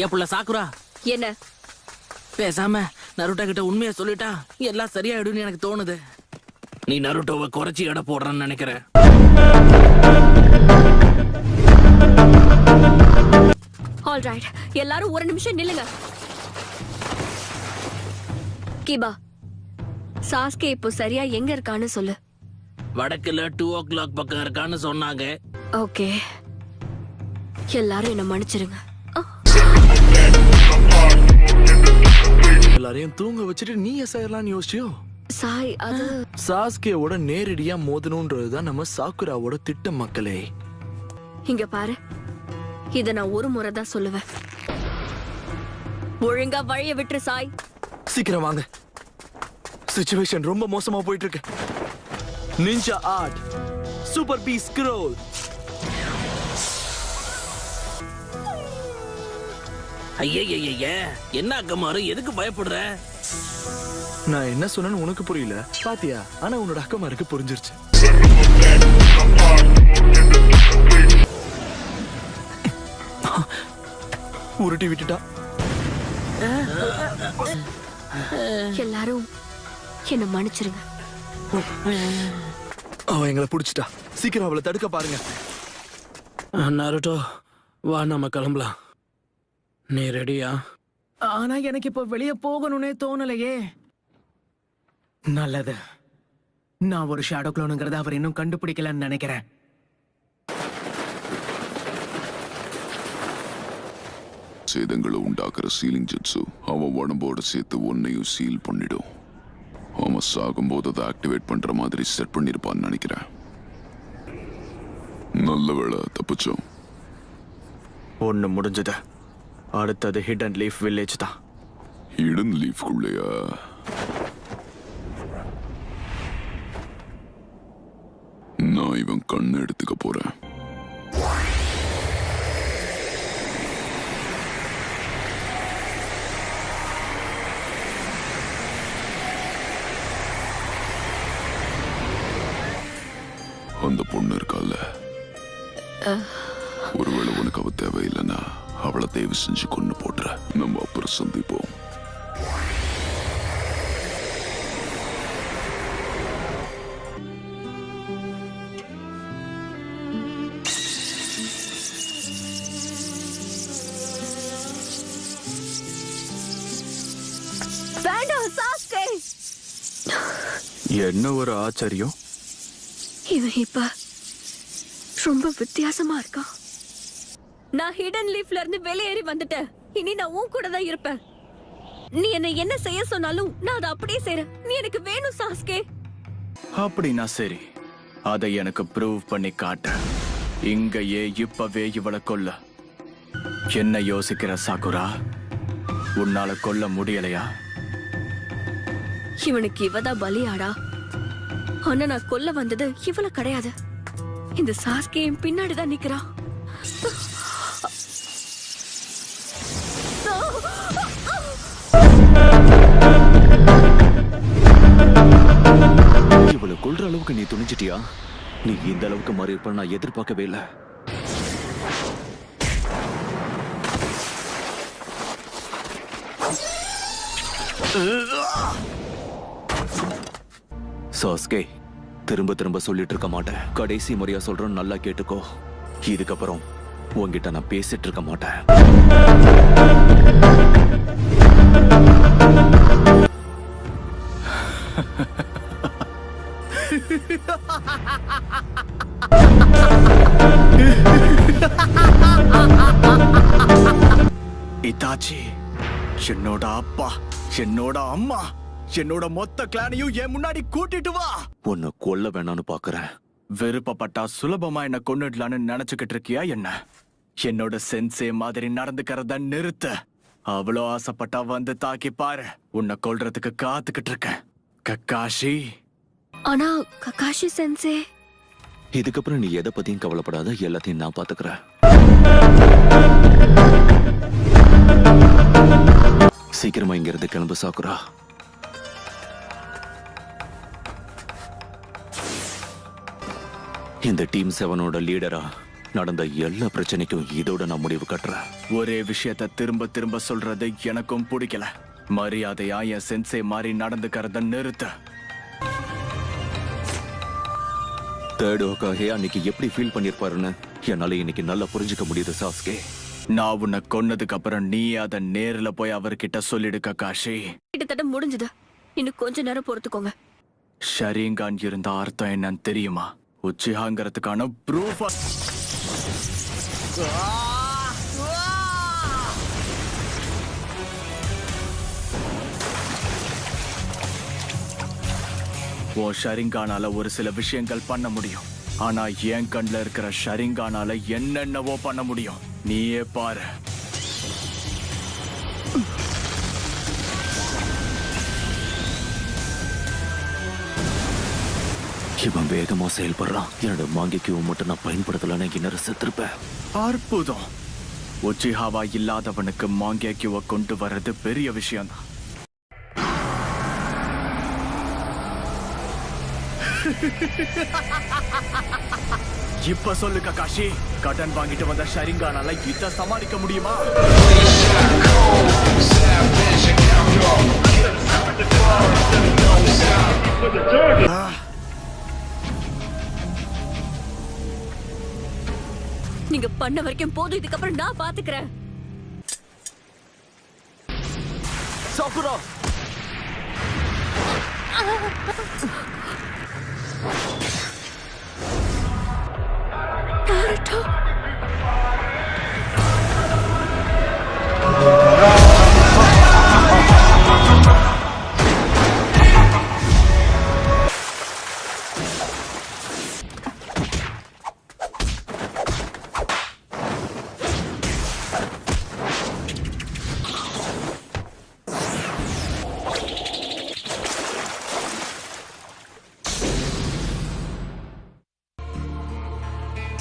என் புள்ள சாக்குரா என்ன பேசாம நருட்டோ கிட்ட உண்மையை சொல்லிட்டா எல்லாம் சரியாயிடும்னு எனக்கு தோணுது. நீ நருட்டோவை குறைச்சி எடை போடுறன்னு நினைக்கிறேன். ஆல்ரைட், எல்லாரும் ஒரு நிமிஷம் நில்லுங்க. கிபா, சாஸ்கே இப்போ சரியா எங்க இருக்கான்னு சொல்லு. வடக்குல 2 o'clock பக்கம் இருக்கான்னு சொன்னாங்க. ஓகே, எல்லாரும் என்ன மன்னிச்சிருங்க. எல்லாரையும் தூங்க வச்சுட்டு நீ எஸ்ஐயர்லான்னு யோசிச்சியோ? சாய், அது சாஸ்கேவோட நேரடியா மோதணும்ன்றதுதான் நம்ம சாக்குராவோட திட்டம். மக்களே இங்க பாரு, இத நான் ஒரு முறை தான் சொல்லுவேன். ஒழுங்கா வழிய விட்டுரு சாய். சீக்கிரம் வாங்க, சிச்சுவேஷன் ரொம்ப மோசமா போயிட்டு இருக்கு. நிஞ்சா ஆர்ட் சூப்பர் பீ ஸ்க்ரோல். ஐய என்ன அக்கமாரு, எதுக்கு பயப்படுற? நான் என்ன சொன்னேன்னு உனக்கு புரியல பாத்தியா? ஆனா உன்னோட அக்கமாருக்கு புரிஞ்சிருச்சு. உருட்டி விட்டுட்டா. எல்லாரும் என்ன மன்னிச்சிருங்க. அவ எங்களை புடிச்சிட்டா. சீக்கிரம் அவளை தடுக்க பாருங்க. நருட்டோ வா, நம்ம கிளம்பலாம். நீ ரெடியா? ஆனா எனக்கு இப்ப வெளியே போகணும்னே தோணலையே. நல்லது, நான் ஒரு ஷேடோ க்ளோனுங்கிறத அவர் இன்னும் கண்டுபிடிக்கலன்னு நினைக்கிறேன். சேதங்களை உண்டாக்குற சீலிங் ஜெட்ஸு அவன் உடம்போட சேர்த்து ஒன்னையும் சீல் பண்ணிடும். அவன் சாகும்போது அதை ஆக்டிவேட் பண்ற மாதிரி செட் பண்ணிருப்பான்னு நினைக்கிறேன். நல்ல வேளை தப்பிச்சோம். ஒண்ணு முடிஞ்சது. அடுத்தது ஹிடன் லீஃப் வில்லேஜ் தான். ஹிடன் லீஃப்குள்ளையா? நான் இவன் கண்ணை எடுத்துக்க போறேன். அந்த பொண்ணு இருக்கால, ஒருவேளை உனக்கு அவ தேவையில்லைன்னா அவளை தயவு செஞ்சு கொண்டு போட்டுற. நம்ம அப்புறம் சந்திப்போம். என்ன ஒரு ஆச்சரியம். இவன் இப்ப ரொம்ப வித்தியாசமா இருக்கான். நான் ஹிடன் லீஃப்ல இருந்து வெளியேறி வந்துட்டேன். இனி நான் உன் கூட தான் இருப்பேன். நீ என்ன செய்ய சொன்னாலும் நான் அதை அப்படியே செய்றேன். நீ எனக்கு வேணும் சாஸ்கே. அப்படின்னா சரி, அதை எனக்கு ப்ரூவ் பண்ணி காட்ட. இங்கேயே இப்பவே இவளை கொல்ல. என்ன யோசிக்கிற சாகுரா? உன்னால கொல்ல முடியலையா? இவனுக்கு இவதான் பலியாடா. ஆனா நான் கொல்ல வந்தது இவள கிடையாது. இந்த சாஸ்கே என் பின்னாடிதான் நிக்கிறான். இவளை கொல்ற அளவுக்கு நீ துணிஞ்சிட்டியா? நீ இந்த அளவுக்கு மாறி இருப்ப நான் எதிர்பார்க்கவே இல்லை. சாஸ்கே, திரும்ப திரும்ப சொல்லிட்டு இருக்க மாட்டேன். கடைசி முறையா சொல்றேன், நல்லா கேட்டுக்கோ. இதுக்கப்புறம் உன்கிட்ட நான் பேசிட்டு இருக்க மாட்டேன். இதாச்சி, என்னோட அப்பா, என்னோட அம்மா, என்னோட மொத்த கிளானையும் என் முன்னாடி கூட்டிட்டு வா. உன்னை கொல்ல வேணான்னு பாக்குறேன். விருப்பப்பட்டா சுலபமா என்ன கொன்னுடலான்னு நினைச்சுக்கிட்டு இருக்கியா என்ன? என்னோட சென்சே மாதிரி நடந்துக்கிறத நிறுத்த. அவ்வளோ ஆசைப்பட்டா வந்து தாக்கி பாரு. உன்னை கொல்றதுக்கு காத்துக்கிட்டு இருக்கேன் கக்காஷி. ஆனா கக்காஷி சென்சே, இதுக்கப்புறம் நீ எதை பத்தியும் கவலைப்படாத, எல்லாத்தையும் நான் பாத்துக்கிறேன். சீக்கிரமா இங்க இருந்து கிளம்பு சாக்குரா. இந்த டீம் 7ஓட லீடரா நடந்த எல்லா பிரச்சனைக்கும் இதோட நான் முடிவு கட்டுறேன். ஒரே விஷயத்த திரும்ப திரும்ப சொல்றது எனக்கும் பிடிக்கல. மரியாதையா என் சென்சே மாதிரி நடந்துக்கிறத நிறுத்த. தேர்ட் ஹோகாகே அன்னைக்கு எப்படி ஃபீல் பண்ணிருப்பாருன்னு என்னால இன்னைக்கு நல்லா புரிஞ்சுக்க முடியுது சாஸ்கே. நான் உன்னை கொன்னதுக்கு அப்புறம் நீ அதை நேர்ல போய் அவர்கிட்ட சொல்லிடு ககாஷி. கிட்டத்தட்ட முடிஞ்சது. இன்னும் கொஞ்ச நேரம் பொறுத்துக்கோங்க. ஷரிங்கான் இருந்த அர்த்தம் என்னன்னு தெரியுமா? உச்சிஹாங்கிறதுக்கான ப்ரூஃப். உன் ஷரிங்கானால ஒரு சில விஷயங்கள் பண்ண முடியும். ஆனா என் கண்ல இருக்கிற ஷரிங்கானால என்னென்னவோ பண்ண முடியும். நீயே பாரு. இவன் வேகமா செயல்படுறான். என்னோட மாங்கிக்கு மட்டும் நான் பயன்படுத்தலன்னு இன்னும் செத்துருப்பேன். அற்புதம். உச்சிஹாவா இல்லாதவனுக்கு மாங்கியாக்கியவை கொண்டு வர்றது பெரிய விஷயம்தான். இப்ப சொல்லு ககாஷி, கடன் வாங்கிட்டு வந்த ஷரிங்கானால இத சமாளிக்க முடியுமா? நீங்க பண்ண வரைக்கும் போதும். இதுக்கப்புறம் நான் பாத்துக்கிறேன். சாக்குரா, நாருட்டோ,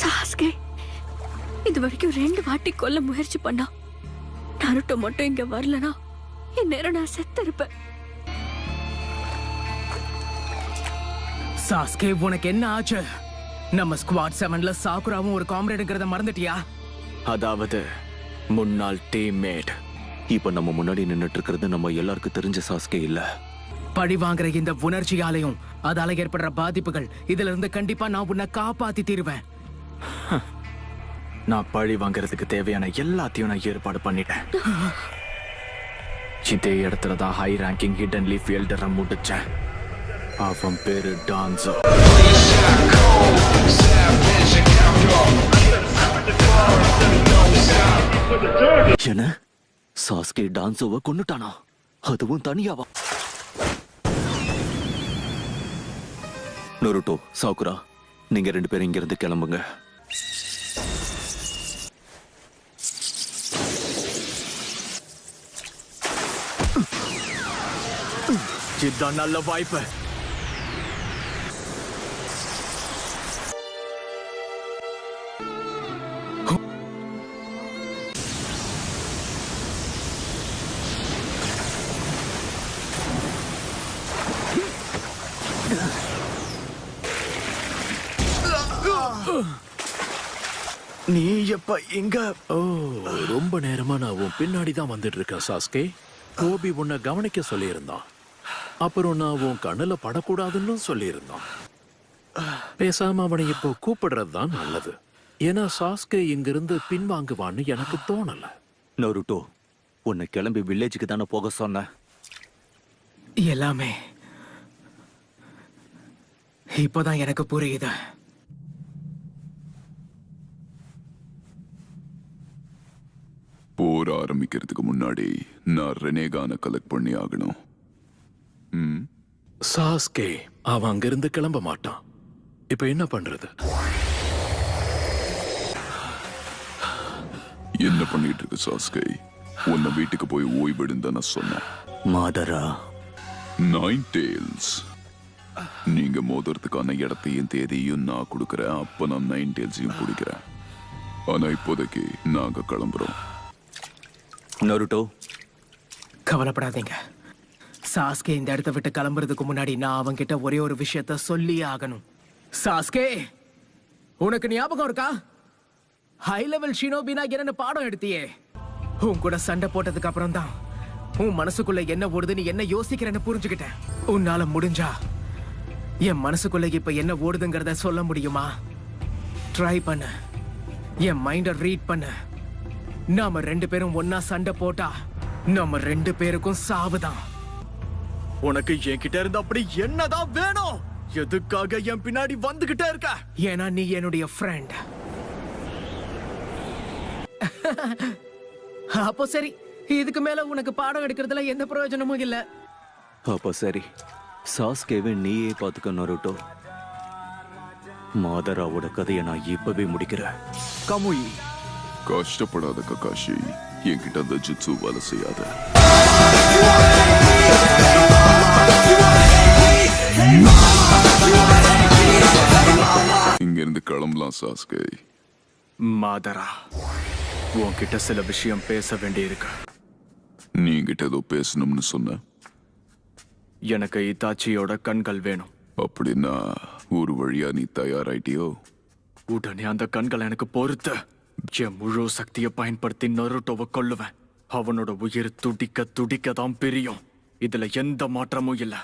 சாஸ்கே இது வரைக்கும் 2 வாட்டி கொல்ல முயற்சி பண்ணா. நாருட்டோ மட்டும் இங்க வரலனா இந்நேரம் நான் செத்திருப்பேன். சாஸ்கே, உனக்கு என்ன ஆச்சு? நம்ம ஸ்குவாட் 7ல சாக்குராவும் ஒரு காம்ரேடுங்கிறத மறந்துட்டியா? அதாவது முன்னாள் டீம்மேட். இப்ப நம்ம முன்னாடி நின்னுட்டு இருக்கிறது நம்ம எல்லாருக்கும் தெரிஞ்ச சாஸ்கே இல்ல. பழி வாங்குற இந்த உணர்ச்சியாலையும் அதால ஏற்படுற பாதிப்புகள், இதுல இருந்து கண்டிப்பா நான் உன்னை காப்பாத்தி தீருவேன். நான் பழி வாங்குறதுக்கு தேவையான எல்லாத்தையும் நான் ஏற்பாடு பண்ணிட்டேன். இதே இடத்துல தான் ஹை ரேங்கிங் ஹிடன் லீஃப் எல்டரை முடிச்சேன். அவன் பேரு டான்சோ. என்ன? சாஸ்கே டான்சோவை கொன்னுட்டானா? அதுவும் தனியாவா? நருட்டோ, சாக்குரா, நீங்க 2 பேரும் இங்க இருந்து கிளம்புங்க. இதுதான் நல்ல வாய்ப்பு. நீ எப்ப இங்க? ஓ, ரொம்ப நேரமா நான் உன் பின்னாடி தான் வந்துட்டு இருக்கேன் சாஸ்கே. கோபி உன்னை கவனிக்க சொல்லியிருந்தான். அப்புறம் நான் உன் கண்ணுல படக்கூடாதுன்னு சொல்லியிருந்தான். பேசாம அவனை இப்போ கூப்பிடுறது தான் நல்லது. ஏன்னா சாஸ்கே இங்கிருந்து பின்வாங்குவான்னு எனக்கு தோணல. நருட்டோ, உன்னை கிளம்பி வில்லேஜுக்கு தானே போக சொன்ன? எல்லாமே இப்பதான் எனக்கு புரியுது. போர் ஆரம்பிக்கிறதுக்கு முன்னாடி நான் ரெனேகான கலெக்ட் பண்ணி ஆகணும். சாஸ்கே அவன் அங்கிருந்து கிளம்ப மாட்டான். இப்ப என்ன பண்றது? என்ன பண்ணிட்டு இருக்கு சாஸ்கே? உன்னை வீட்டுக்கு போய் ஓய்வெடுன்னு நான் சொன்னேன். மாதரா, 9 டேல்ஸ், நீங்க மோதுறதுக்கான இடத்தையும் தேதியும் நான் கொடுக்கறேன். அப்ப நான் 9 டேல்ஸையும் பிடிக்கிறேன். ஆனா இப்போதைக்கு நாங்க கிளம்புறோம். நருட்டோ, கவலைப்படாதீங்க. சாஸ்கே இந்த இடத்த விட்டு கிளம்புறதுக்கு முன்னாடி நான் அவன்கிட்ட ஒரே ஒரு விஷயத்த சொல்லி ஆகணும். சாஸ்கே, உனக்கு ஞாபகம் இருக்கா? ஹை லெவல் ஷினோபினா என்னன்னு பாடம் எடுத்தியே. உன் கூட சண்டை போட்டதுக்கு அப்புறம் தான் உன் மனசுக்குள்ள என்ன ஓடுதுன்னு என்ன யோசிக்கிறேன்னு புரிஞ்சுக்கிட்டேன். உன்னால முடிஞ்சா என் மனசுக்குள்ள இப்ப என்ன ஓடுதுங்கிறத சொல்ல முடியுமா? ட்ரை பண்ண, என் மைண்ட ரீட் பண்ண. நாம 2 பேரும் ஒன்னா சண்டை போட்டா நம்ம 2 பேருக்கும் சாவுதான். உனக்கு என்கிட்ட இருந்து அப்படி என்னதான் வேணும்? எதுக்காக என் பின்னாடி வந்துகிட்டே இருக்க? ஏன்னா நீ என்னுடைய ஃப்ரெண்ட். அப்போ சரி, இதுக்கு மேல உனக்கு பாடம் எடுக்கிறதுல எந்த பிரயோஜனமும் இல்ல. அப்ப சரி, சாஸ்கேவை நீயே பாத்துக்க நருட்டோ. மாதராவோட கதையை நான் இப்பவே முடிக்கிறேன். கமுயி, கஷ்டப்படாத ககாஷி, என்கிட்ட அந்த ஜிட்சு வேலை செய்யாத. இங்க இருந்து கிளம்பலாம் சாஸ்கே. மாதரா, உன்கிட்ட சில விஷயம் பேச வேண்டியிருக்கு. நீங்கிட்ட ஏதோ பேசணும்னு சொன்ன. எனக்கு இத்தாச்சியோட கண்கள் வேணும். அப்படின்னா ஒரு வழியா நீ தயாராயிட்டியோ? உடனே அந்த கண்கள் எனக்கு பொறுத்து என் முழு சக்தியை பயன்படுத்தி நருட்டோவை கொல்லுவேன். அவனோட உயிர் துடிக்க துடிக்க தான் பிரியும். இதுல எந்த மாற்றமும் இல்ல.